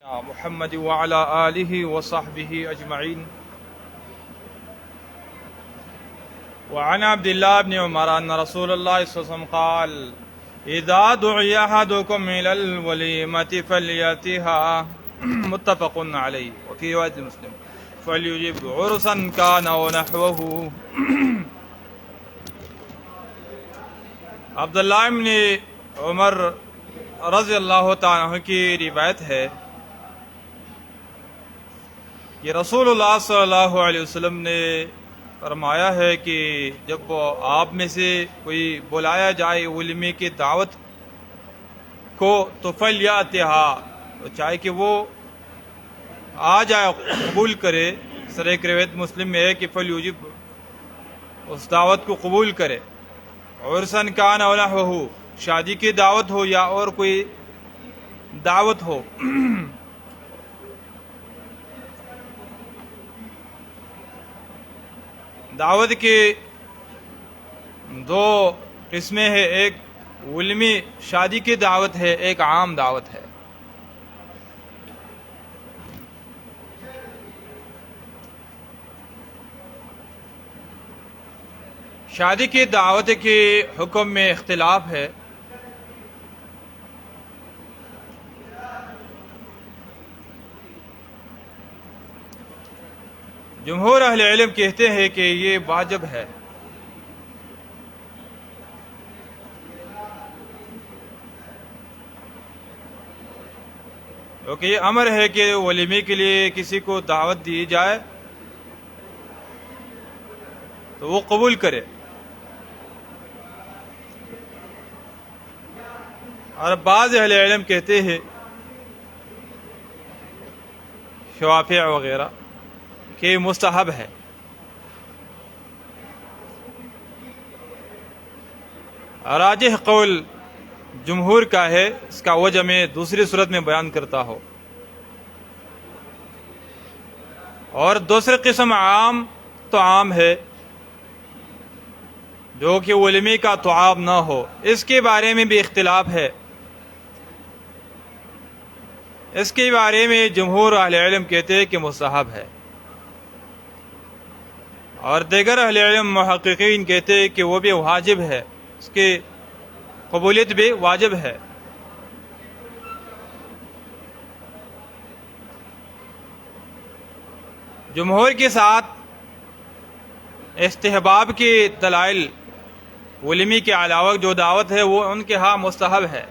محمد وعلى آله وصحبه أجمعين. وعن عبد الله بن عمر أن رسول الله صلى الله عليه وسلم قال: إذا دعي أحدكم إلى الوليمة فليأتها. متفق عليه. وفي رواية مسلم: فليجب عرسا كان ونحوه. عبداللہ بن عمر رضی اللہ تعالیٰ عنہ کی روایت ہے کہ رسول اللہ صلی اللہ علیہ وسلم نے فرمایا ہے کہ جب آپ میں سے کوئی بلایا جائے ولیمے کی دعوت کو تو فلیاتھا، تو چاہے کہ وہ آ جائے، قبول کرے. سر ایک روایت مسلم میں ہے کہ فلیجب، اس دعوت کو قبول کرے. عرسن کان او نحوہ، شادی کی دعوت ہو یا اور کوئی دعوت ہو. دعوت کی دو قسمیں ہیں، ایک ولیمی شادی کی دعوت ہے، ایک عام دعوت ہے. شادی کی دعوت کے حکم میں اختلاف ہے. جمہور اہل علم کہتے ہیں کہ یہ واجب ہے. کیونکہ یہ امر ہے کہ ولیمے کے لیے کسی کو دعوت دی جائے تو وہ قبول کرے. اور بعض اہل علم کہتے ہیں، شوافع وغیرہ، کہ مستحب ہے. راجح قول جمہور کا ہے. اس کا وجہ میں دوسری صورت میں بیان کرتا ہوں. اور دوسری قسم عام طعام ہے، جو کہ ولیمے کا طعام نہ ہو. اس کے بارے میں بھی اختلاف ہے. اس کے بارے میں جمہور اہل علم کہتے ہیں کہ مستحب ہے، اور دیگر اہل علم محققین کہتے ہیں کہ وہ بھی واجب ہے، اس کی قبولیت بھی واجب ہے. جمہور کے ساتھ استحباب کی دلائل ولیمے کے علاوہ جو دعوت ہے وہ ان کے ہاں مستحب ہے.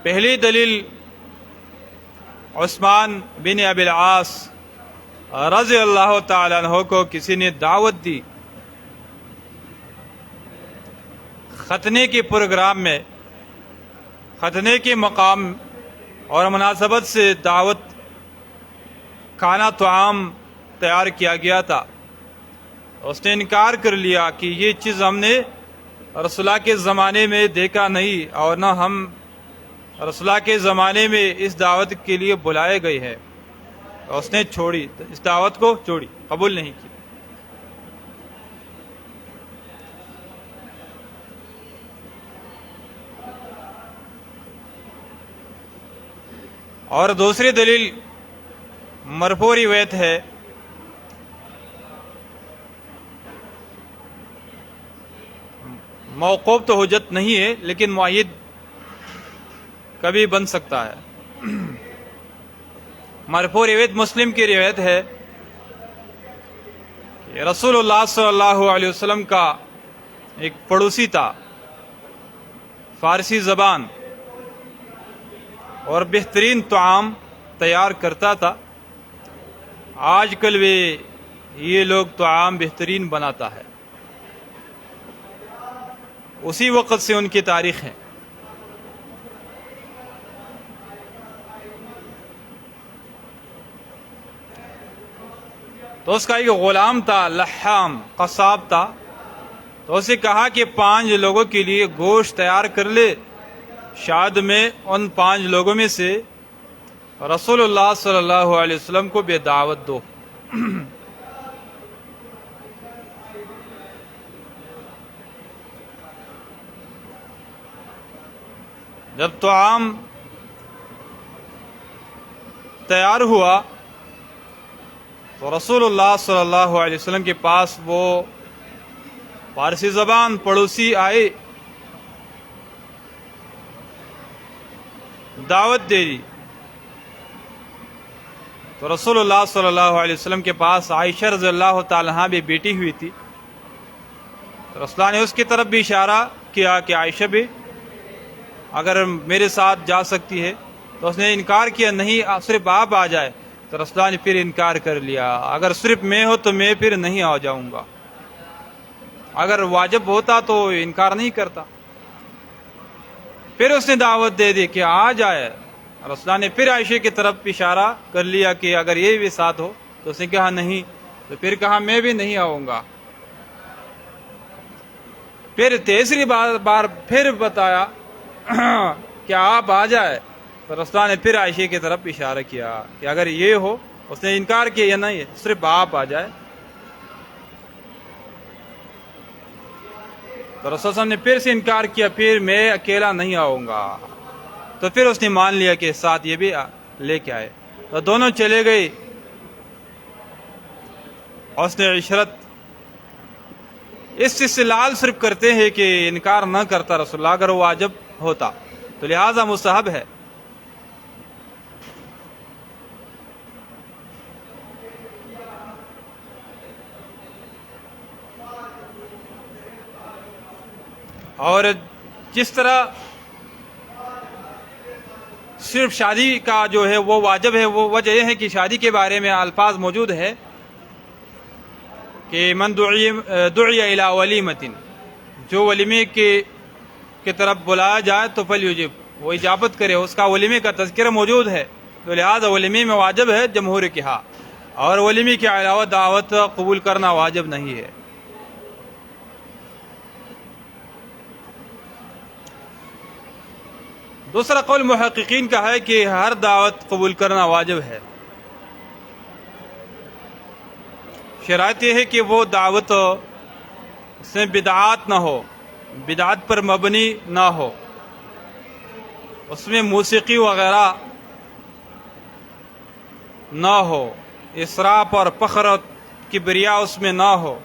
پہلی دلیل عثمان بن ابی العاص رضی اللہ تعالیٰ عنہ کو کسی نے دعوت دی ختنے کے پروگرام میں. ختنے کے مقام اور مناسبت سے دعوت کھانا طعام تیار کیا گیا تھا. اس نے انکار کر لیا کہ یہ چیز ہم نے رسول اللہ کے زمانے میں دیکھا نہیں، اور نہ ہم رسول اللہ کے زمانے میں اس دعوت کے لیے بلائے گئے ہیں. اس نے چھوڑی، اس دعوت کو چھوڑی، قبول نہیں کی. اور دوسری دلیل مرفوع روایت ہے. موقوف تو حجت نہیں ہے، لیکن معید کبھی بن سکتا ہے. مرفوع روایت مسلم کی روایت ہے کہ رسول اللہ صلی اللہ علیہ وسلم کا ایک پڑوسی تھا، فارسی زبان، اور بہترین طعام تیار کرتا تھا. آج کل بھی یہ لوگ طعام بہترین بناتا ہے. اسی وقت سے ان کی تاریخ ہے. تو اس کا ایک غلام تھا، لحام، قصاب تھا. تو اسے کہا کہ 5 لوگوں کے لیے گوشت تیار کر لے. شاید میں ان 5 لوگوں میں سے رسول اللہ صلی اللہ علیہ وسلم کو بھی دعوت دو. جب طعام تیار ہوا تو رسول اللہ صلی اللہ علیہ وسلم کے پاس وہ فارسی زبان پڑوسی آئے، دعوت دے دی. تو رسول اللہ صلی اللہ علیہ وسلم کے پاس عائشہ رضی اللہ تعالی عنہا بھی بیٹی ہوئی تھی. تو رسول اللہ نے اس کی طرف بھی اشارہ کیا کہ عائشہ بھی اگر میرے ساتھ جا سکتی ہے. تو اس نے انکار کیا، نہیں صرف آپ آ جائے. تو رسول اللہ نے پھر انکار کر لیا، اگر صرف میں ہو تو میں پھر نہیں آ جاؤں گا. اگر واجب ہوتا تو انکار نہیں کرتا. پھر اس نے دعوت دے دی کہ آ جائے. رسول اللہ نے پھر عائشہ کی طرف اشارہ کر لیا کہ اگر یہ بھی ساتھ ہو. تو اس نے کہا نہیں. تو پھر کہا میں بھی نہیں آؤں گا. پھر تیسری بار پھر بتایا کہ آپ آ جائے. تو رسول اللہ نے پھر عائشہ کی طرف اشارہ کیا کہ اگر یہ ہو. اس نے انکار کیا یا نہیں، صرف آپ آ جائے. تو رسول اللہ نے پھر سے انکار کیا، پھر میں اکیلا نہیں آؤں گا. تو پھر اس نے مان لیا کہ ساتھ یہ بھی لے کے آئے. تو دونوں چلے گئے. حسن عشرت اس استدلال صرف کرتے ہیں کہ انکار نہ کرتا رسول اللہ اگر وہ واجب ہوتا، تو لہذا مستحب ہے. اور جس طرح صرف شادی کا جو ہے وہ واجب ہے، وہ وجہ یہ ہے کہ شادی کے بارے میں الفاظ موجود ہے کہ من دعی الی ولیمۃ، جو ولیمے کی طرف بلایا جائے تو فلیجب، وہ اجابت کرے. اس کا ولیمے کا تذکرہ موجود ہے. تو لہذا ولیمے میں واجب ہے جمہور کے ہاں، اور ولیمے کے علاوہ دعوت قبول کرنا واجب نہیں ہے. دوسرا قول محققین کا ہے کہ ہر دعوت قبول کرنا واجب ہے. شرائط یہ ہے کہ وہ دعوت اس میں بدعات نہ ہو، بدعات پر مبنی نہ ہو، اس میں موسیقی وغیرہ نہ ہو، اسراف اور فخر اور کبریا اس میں نہ ہو.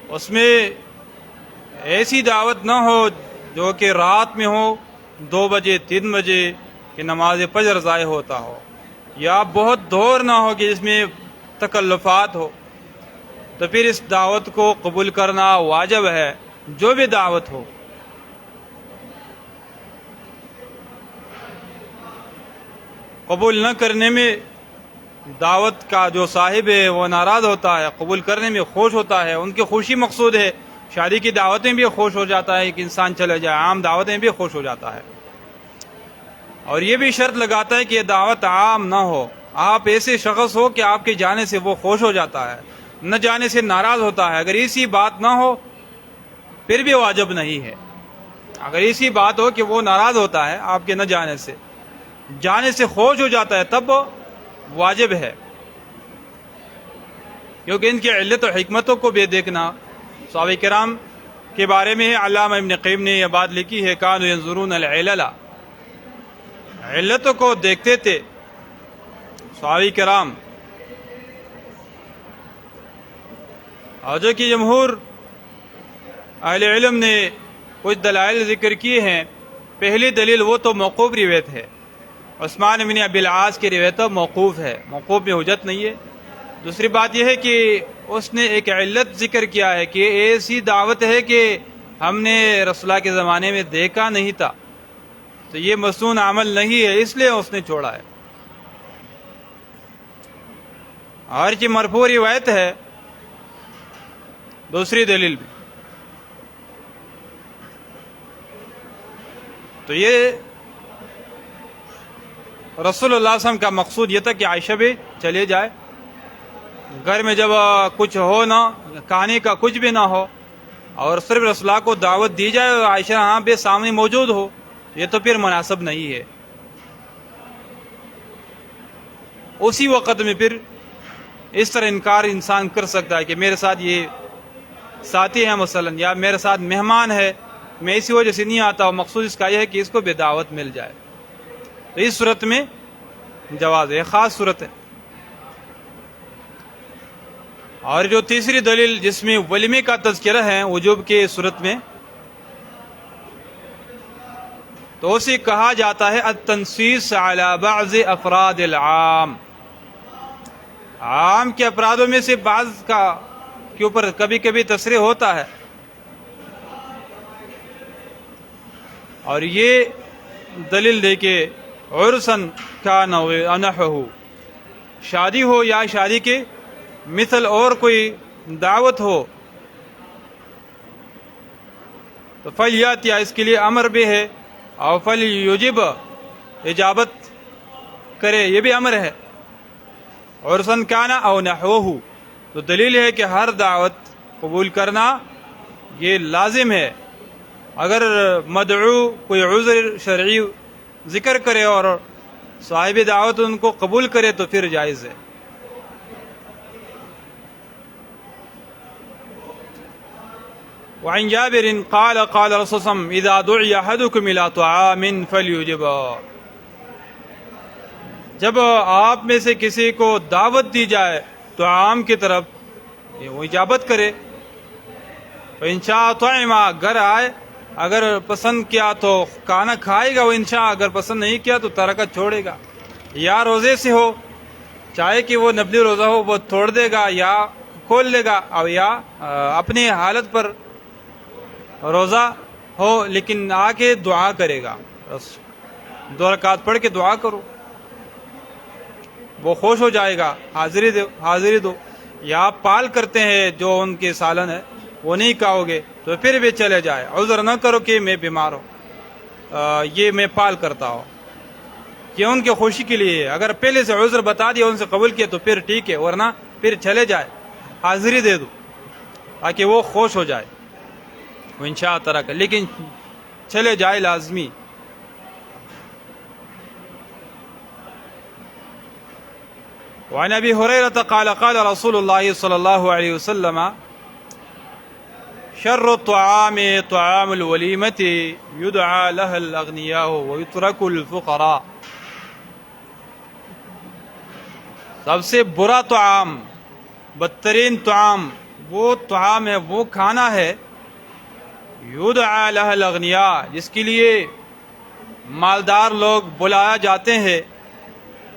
اس میں ایسی دعوت نہ ہو جو کہ رات میں ہو 2 بجے 3 بجے کہ نماز فجر ضائع ہوتا ہو، یا بہت دور نہ ہو کہ جس میں تکلفات ہو. تو پھر اس دعوت کو قبول کرنا واجب ہے، جو بھی دعوت ہو. قبول نہ کرنے میں دعوت کا جو صاحب ہے وہ ناراض ہوتا ہے، قبول کرنے میں خوش ہوتا ہے، ان کی خوشی مقصود ہے. شادی کی دعوتیں بھی خوش ہو جاتا ہے کہ انسان چلے جائے، عام دعوتیں بھی خوش ہو جاتا ہے. اور یہ بھی شرط لگاتا ہے کہ یہ دعوت عام نہ ہو. آپ ایسے شخص ہو کہ آپ کے جانے سے وہ خوش ہو جاتا ہے، نہ جانے سے ناراض ہوتا ہے. اگر ایسی بات نہ ہو پھر بھی واجب نہیں ہے. اگر ایسی بات ہو کہ وہ ناراض ہوتا ہے آپ کے نہ جانے سے، جانے سے خوش ہو جاتا ہے، تب واجب ہے. کیونکہ ان کی علت و حکمتوں کو بھی دیکھنا. صحابہ کرام کے بارے میں علامہ ابن قیم نے یہ بات لکھی ہے، کانوا ینظرون العلل، علتوں کو دیکھتے تھے صحابہ کرام. اور جو کہ جمہور اہل علم نے کچھ دلائل ذکر کیے ہیں. پہلی دلیل وہ تو موقوف روایت ہے، عثمان بن ابی العاص کی روایت موقوف ہے، موقوف میں حجت نہیں ہے. دوسری بات یہ ہے کہ اس نے ایک علت ذکر کیا ہے کہ ایسی دعوت ہے کہ ہم نے رسول اللہ کے زمانے میں دیکھا نہیں تھا، تو یہ مسنون عمل نہیں ہے، اس لیے اس نے چھوڑا ہے. اور یہ مرفوع روایت ہے دوسری دلیل بھی. تو یہ رسول اللہ صلی اللہ علیہ وسلم کا مقصود یہ تھا کہ عائشہ بھی چلے جائے. گھر میں جب کچھ ہو نہ، کھانے کا کچھ بھی نہ ہو، اور صرف رسول اللہ کو دعوت دی جائے اور عائشہ ہاں بے سامنے موجود ہو، یہ تو پھر مناسب نہیں ہے. اسی وقت میں پھر اس طرح انکار انسان کر سکتا ہے کہ میرے ساتھ یہ ساتھی ہے مثلا، یا میرے ساتھ مہمان ہے میں اسی وجہ سے نہیں آتا ہوں، مقصود اس کا یہ ہے کہ اس کو بھی دعوت مل جائے، تو اس صورت میں جواز ہے، خاص صورت ہے۔ اور جو تیسری دلیل جس میں ولیمے کا تذکرہ ہے وجوب کے صورت میں، تو اسے کہا جاتا ہے التنصیص علی بعض افراد العام، عام کے افرادوں میں سے بعض کے اوپر کبھی کبھی تصریح ہوتا ہے، اور یہ دلیل دے کہ عرسن کان او نحوہ، شادی ہو یا شادی کے مثل اور کوئی دعوت ہو، تو فلیات یا اس کے لیے امر بھی ہے، اور فلیجب اجابت کرے یہ بھی امر ہے، عرسن کانا او نحوہ، تو دلیل ہے کہ ہر دعوت قبول کرنا یہ لازم ہے، اگر مدعو کوئی عذر شرعی ذکر کرے اور صاحب دعوت ان کو قبول کرے تو پھر جائز ہے۔ وعن جابر قال قال رسول صلی اللہ علیہ وسلم اذا دعی احدکم الى طعام فلیجب، جب آپ میں سے کسی کو دعوت دی جائے طعام کی طرف، وہ اجابت کرے، فإن شاء طعم، گھر آئے، اگر پسند کیا تو کھانا کھائے گا، وہ انشاء اگر پسند نہیں کیا تو ترکہ چھوڑے گا، یا روزے سے ہو، چاہے کہ وہ نفلی روزہ ہو وہ چھوڑ دے گا یا کھول لے گا، اور یا اپنی حالت پر روزہ ہو لیکن آ کے دعا کرے گا، بس 2 رکعت پڑھ کے دعا کرو، وہ خوش ہو جائے گا، حاضری دو، یا آپ پال کرتے ہیں جو ان کے سالن ہے وہ نہیں کھاؤ گے تو پھر بھی چلے جائے، عذر نہ کرو کہ میں بیمار ہوں، یہ میں پال کرتا ہوں، یہ ان کی خوشی کے لیے ہے، اگر پہلے سے عذر بتا دیا ان سے قبول کیا تو پھر ٹھیک ہے، ورنہ پھر چلے جائے، حاضری دے دو تاکہ وہ خوش ہو جائے، وہ انشاء ترک، لیکن چلے جائے لازمی۔ وعن ابی ہریرہ قال قال رسول اللہ صلی اللہ علیہ وسلم شر الطعام طعام الولیمۃ یدعى لها الاغنیاء ویترک الفقراء، سب سے برا طعام، بدترین طعام وہ طعام ہے، وہ کھانا ہے، یدعى لها الاغنیاء، جس کے لیے مالدار لوگ بلایا جاتے ہیں،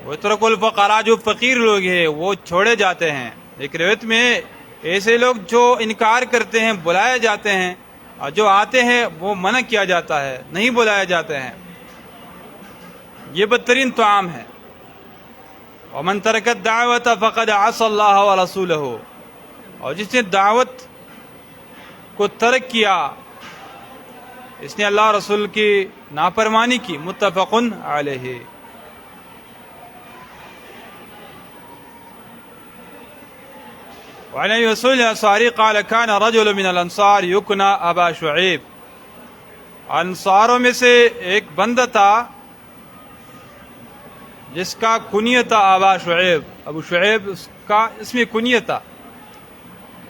ویترک الفقراء، جو فقیر لوگ ہیں وہ چھوڑے جاتے ہیں۔ ایک روایت میں ایسے لوگ جو انکار کرتے ہیں بلائے جاتے ہیں، اور جو آتے ہیں وہ منع کیا جاتا ہے، نہیں بلائے جاتے ہیں، یہ بدترین طعام ہے۔ ومن ترک الدعوۃ فقد عصى اللہ ورسولہ، اور جس نے دعوت کو ترک کیا اس نے اللہ رسول کی نافرمانی کی، متفق علیہ۔ وعن ابي مسعود الانصاري قال كان رجل من الانصار يكنى ابا شعيب، انصاروں میں سے ایک بندہ تھا جس کا کنیت تھا ابا شعیب، ابو شعیب اس کا اسم کنیت تھا۔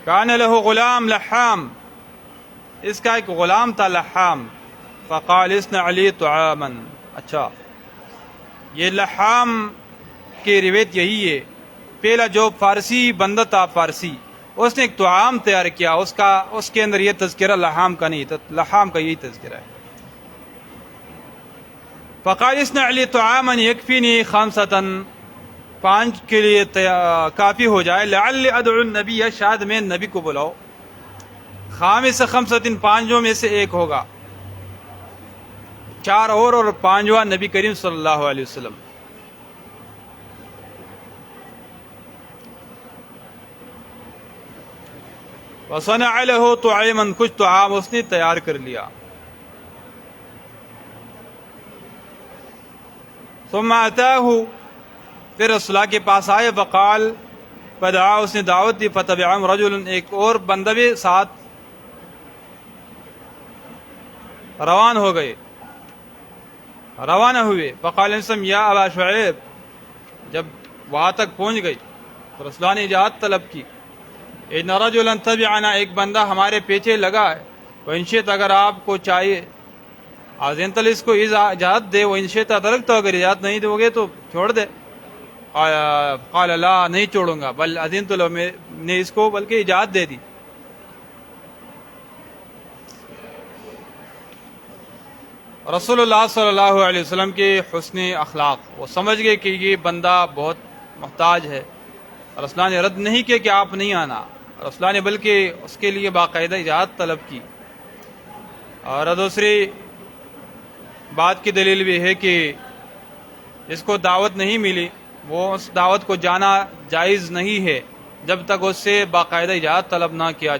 كان له غلام لحام، اس کا ایک غلام تھا لحام، فقال اصنع لي طعاما، اچھا یہ لحام کی روایت یہی ہے، پہلا جو فارسی بندہ تھا فارسی، اس نے ایک طعام تیار کیا، اس کے اندر یہ تذکرہ لحام کا نہیں تھا، لحام کا یہی تذکرہ ہے۔ فقال اصنع لي طعاما يكفيني 5، 5 کے لیے کافی ہو جائے، لعل ادعو النبی، شاید میں نبی کو بلاؤ، خامس 5، 5 میں سے ایک ہوگا، 4 اور 5واں نبی کریم صلی اللہ علیہ وسلم۔ وصنع له طعاما، کچھ طعام اس نے تیار کر لیا، ثم اتاه، پھر رسول اللہ کے پاس آئے، فقال، فدعا، اس نے دعوت دی، فتبعهم رجل، ایک اور بندہ بھی ساتھ روان ہو گئے، روانہ ہوئے، فقال انسم یا ابا شعیب، جب وہاں تک پہنچ گئی تو رسول اللہ نے اجازت طلب کی، ان رجلا تبعنا، ایک بندہ ہمارے پیچھے لگا ہے، وَإِنْ اگر آپ کو چاہیے آزینت اس کو اجازت دے، وہ انشیت ترک تو اگر اجازت نہیں دو گے تو چھوڑ دے. قال لا، نہیں چھوڑوں گا، بل اذنت لو، میں نے اس کو بلکہ اجازت دے دی. رسول اللہ صلی اللہ علیہ وسلم کے حسن اخلاق، وہ سمجھ گئے کہ یہ بندہ بہت محتاج ہے. رسول اللہ نے رد نہیں کیا کہ آپ نہیں آنا، رسول اللہ نے بلکہ اس کے لیے باقاعدہ اجازت طلب کی. اور دوسری بات کی دلیل بھی ہے کہ جس کو دعوت نہیں ملی وہ اس دعوت کو جانا جائز نہیں ہے جب تک اس سے باقاعدہ اجازت طلب نہ کیا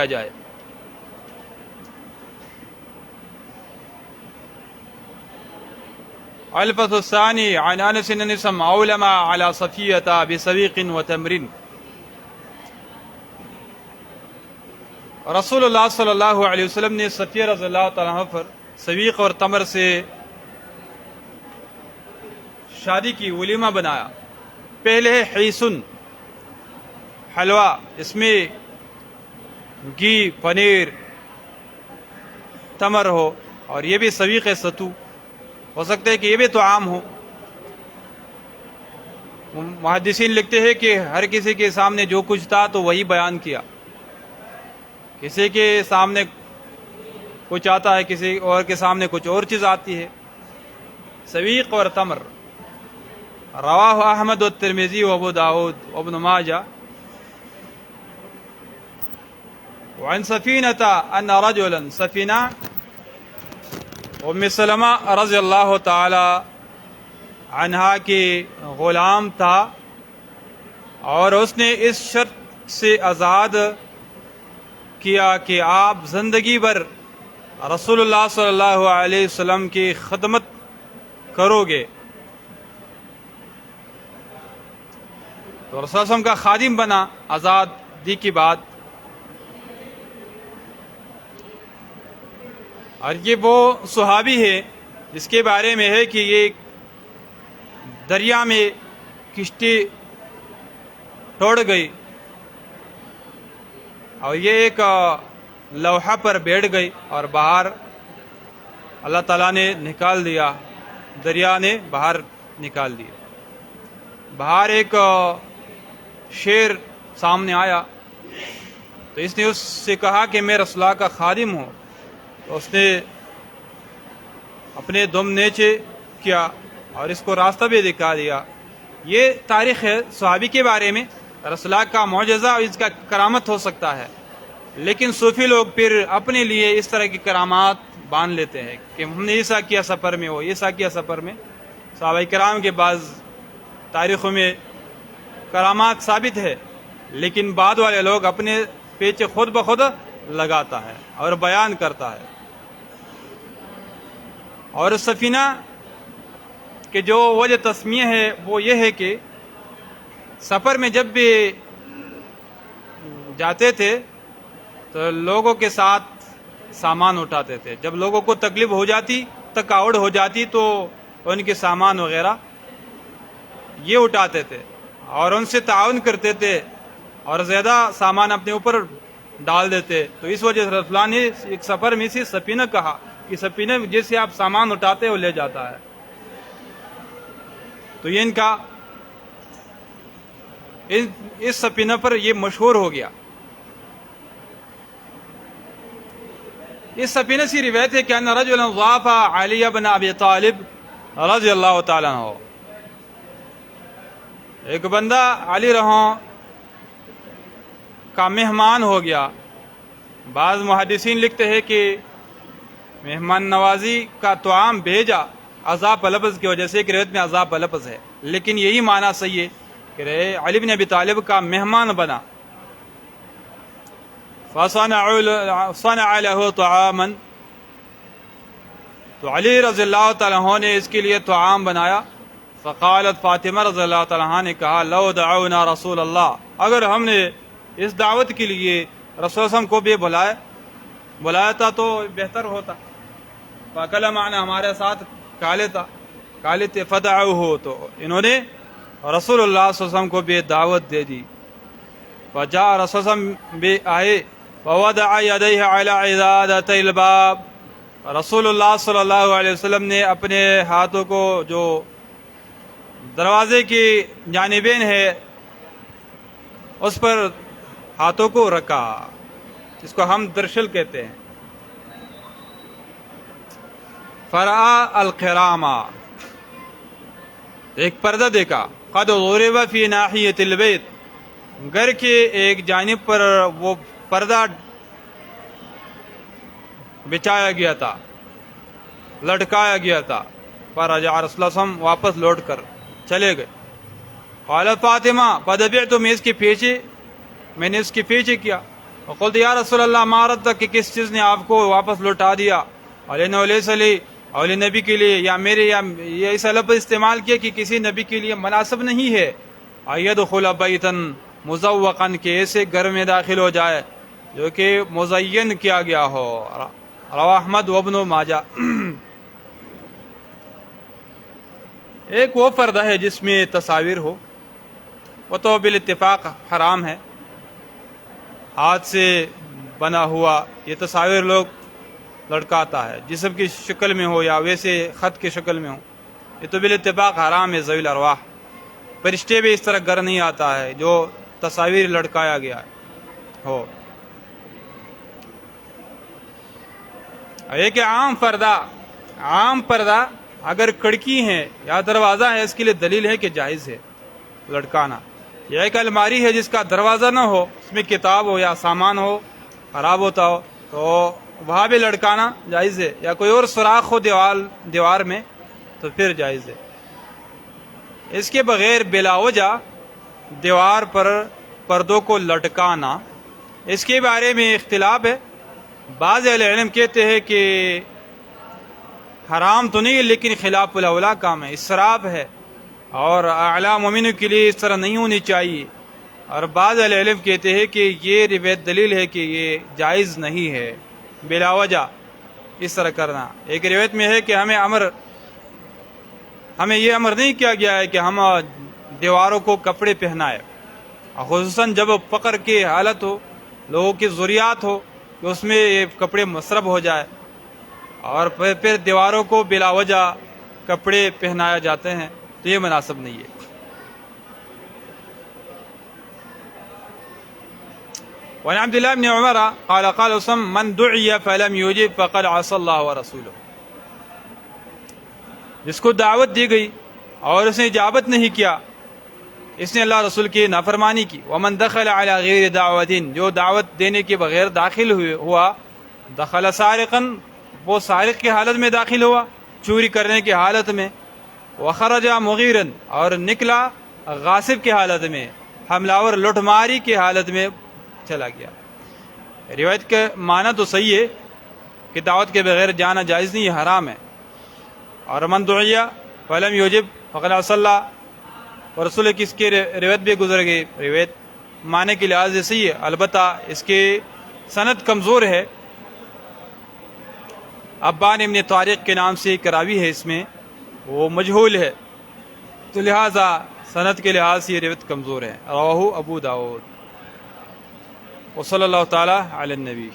جائے. الفصل الثانی عن انس النسم علم على صفیہ بسویق وتمر. رسول اللہ صلی اللہ علیہ وسلم نے صفیہ رضی اللہ تعالیٰ عنہ پر سویق اور تمر سے شادی کی، ولیمہ بنایا. پہلے ہے حیسن، حلوہ، اس میں گھی، پنیر، تمر ہو، اور یہ بھی سویق ہے، ستو ہو سکتا ہے کہ یہ بھی طعام ہو. محدثین لکھتے ہیں کہ ہر کسی کے سامنے جو کچھ تھا تو وہی بیان کیا. کسی کے سامنے کچھ آتا ہے، کسی اور کے سامنے کچھ اور چیز آتی ہے. سویق اور تمر. رواہ احمد والترمذی وابو داود وابن ماجہ. وعن سفینۃ ان رجلا، سفینہ ام سلمہ رضی اللہ تعالی عنہا کے غلام تھا، اور اس نے اس شرط سے آزاد کیا کہ آپ زندگی بھر رسول اللہ صلی اللہ علیہ وسلم کی خدمت کرو گے. تو رسول اللہ صلی اللہ علیہ وسلم کا خادم بنا آزادی کی بات. اور یہ وہ صحابی ہے جس کے بارے میں ہے کہ یہ دریا میں کشتی ٹوٹ گئی اور یہ ایک لوحہ پر بیٹھ گئی اور باہر اللہ تعالیٰ نے نکال دیا، دریا نے باہر نکال دیا. باہر ایک شیر سامنے آیا تو اس نے اس سے کہا کہ میں رسول اللہ کا خادم ہوں. تو اس نے اپنے دم نیچے کیا اور اس کو راستہ بھی دکھا دیا. یہ تاریخ ہے صحابی کے بارے میں. رسول اللہ کا معجزہ اور اس کا کرامت ہو سکتا ہے، لیکن صوفی لوگ پھر اپنے لیے اس طرح کی کرامات باندھ لیتے ہیں کہ ہم نے ایسا کیا سفر میں، وہ ایسا کیا سفر میں. صحابہ کرام کے بعض تاریخوں میں کرامات ثابت ہے، لیکن بعد والے لوگ اپنے پیچھے خود بخود لگاتا ہے اور بیان کرتا ہے. اور سفینہ کہ جو وجہ تسمیہ ہے وہ یہ ہے کہ سفر میں جب بھی جاتے تھے تو لوگوں کے ساتھ سامان اٹھاتے تھے. جب لوگوں کو تکلیف ہو جاتی، تکاوڑ ہو جاتی، تو ان کے سامان وغیرہ یہ اٹھاتے تھے اور ان سے تعاون کرتے تھے اور زیادہ سامان اپنے اوپر ڈال دیتے. تو اس وجہ سے رسول اللہ نے ایک سفر میں سے سفینہ کہا کہ سفینہ جیسے آپ سامان اٹھاتے وہ لے جاتا ہے. تو یہ ان کا اس سفینہ پر یہ مشہور ہو گیا. اس سفینہ سے روایت ہے کہ ان رجلا ضاف علی بن ابی طالب رضی اللہ تعالیٰ عنہ، ایک بندہ علی رضا کا مہمان ہو گیا. بعض محدثین لکھتے ہیں کہ مہمان نوازی کا طعام بھیجا عذاب لفظ کی وجہ سے، ایک روایت میں عذاب لفظ ہے، لیکن یہی معنی صحیح ہے کہ علی بن ابی طالب کا مہمان بنا. فصنع له طعاما، تو علی رضی اللہ تعالیٰ عنہ نے اس کے لیے طعام بنایا. فقالت فاطمہ رضی اللہ تعالیٰ عنہ نے کہا لو دعونا رسول اللہ، اگر ہم نے اس دعوت کے لیے رسول اللہ صلی اللہ علیہ وسلم کو بھی بلایا تھا تو بہتر ہوتا. فاکل معنا، ہمارے ساتھ کھا لیتے. فدعوہ، تو انہوں نے رسول اللہ صلی اللہ علیہ وسلم کو بھی دعوت دے دی. فجاء، رسول اللہ صلی اللہ علیہ وسلم بھی آئے. ووضع يديه على عضادتي الباب. رسول اللہ صلی اللہ علیہ وسلم نے اپنے ہاتھوں کو جو دروازے کی جانبین ہے اس پر ہاتھوں کو رکھا، جس کو ہم درشل کہتے ہیں. فرآ القرامہ، ایک پردہ دیکھا. قد ضرب فی ناحیۃ البیت، گھر کے ایک جانب پر وہ پردہ بچھایا گیا تھا، لٹکایا گیا تھا. فرجع رسول اللہ صلی اللہ علیہ وسلم، واپس لوٹ کر چلے گئے. قالت فاطمہ فدفعت، میں نے اس کے پیچھے کیا. وقلت یا رسول اللہ ما ردک، کہ کس چیز نے آپ کو واپس لوٹا دیا. علیہ لیس لی، اور نبی کے لیے یا میرے، یا یہ ایسا لفظ استعمال کیا کہ کسی نبی کے لیے مناسب نہیں ہے. ایدخل بیتا مزوقا، کہ ایسے گھر میں داخل ہو جائے جو کہ مزین کیا گیا ہو. رواہ احمد وابن ماجہ. ایک وہ پردہ ہے جس میں تصاویر ہو، وہ تو بالاتفاق حرام ہے. ہاتھ سے بنا ہوا یہ تصاویر لوگ لڑکاتا ہے، جسم کی شکل میں ہو یا ویسے خط کی شکل میں ہو، یہ تو بالاتفاق حرام ہے. ذوی الارواح، فرشتے بھی اس طرح گھر نہیں آتا ہے جو تصاویر لڑکایا گیا ہو. ایک عام پردہ اگر کھڑکی ہے یا دروازہ ہے، اس کے لیے دلیل ہے کہ جائز ہے لڑکانا. یا ایک الماری ہے جس کا دروازہ نہ ہو، اس میں کتاب ہو یا سامان ہو خراب ہوتا ہو، تو وہاں بھی لڑکانا جائز ہے. یا کوئی اور سوراخ ہو دیوار میں تو پھر جائز ہے. اس کے بغیر بلا وجہ دیوار پر پردوں کو لٹکانا، اس کے بارے میں اختلاف ہے. بعض اہل علم کہتے ہیں کہ حرام تو نہیں لیکن خلاف الاولیٰ کام ہے، اسراف ہے، اور اعلیٰ مومنوں کے لیے اس طرح نہیں ہونی چاہیے. اور بعض اہل علم کہتے ہیں کہ یہ روایت دلیل ہے کہ یہ جائز نہیں ہے بلا وجہ اس طرح کرنا. ایک روایت میں ہے کہ ہمیں یہ امر نہیں کیا گیا ہے کہ ہم دیواروں کو کپڑے پہنائے، خصوصاً جب فقر کی حالت ہو، لوگوں کی ضروریات ہو کہ اس میں یہ کپڑے مصرف ہو جائے، اور پھر دیواروں کو بلا وجہ کپڑے پہنایا جاتے ہیں، تو یہ مناسب نہیں ہے. وعن عبد الله بن عمر قال قال وسلم من دعي فلم يجب فقد عصى الله ورسوله. جس کو دعوت دی گئی اور اس نے اجابت نہیں کیا، اس نے اللہ رسول کی نافرمانی کی. ومن دخل على غیر دعوت، جو دعوت دینے کے بغیر داخل ہوا، دخل سارقا، وہ سارق کی حالت میں داخل ہوا، چوری کرنے کی حالت میں. وخرج مغیرا، اور نکلا غاصب کی حالت میں، حملہ آور لوٹ ماری کی حالت میں چلا گیا. روایت کا معنی تو صحیح ہے کہ دعوت کے بغیر جانا جائز نہیں، حرام ہے. اور من دعیا فلم یوجب فقد عصى الله ورسولہ، کس کی روایت بھی گزر گئی. روایت معنی کے لحاظ سے صحیح ہے، البتہ اس کی سند کمزور ہے. ابان ابن طارق کے نام سے کراوی ہے، اس میں وہ مجہول ہے، تو لہٰذا سند کے لحاظ سے یہ روایت کمزور ہے. رواہ ابو داؤد. وصلی اللہ تعالی علی النبی.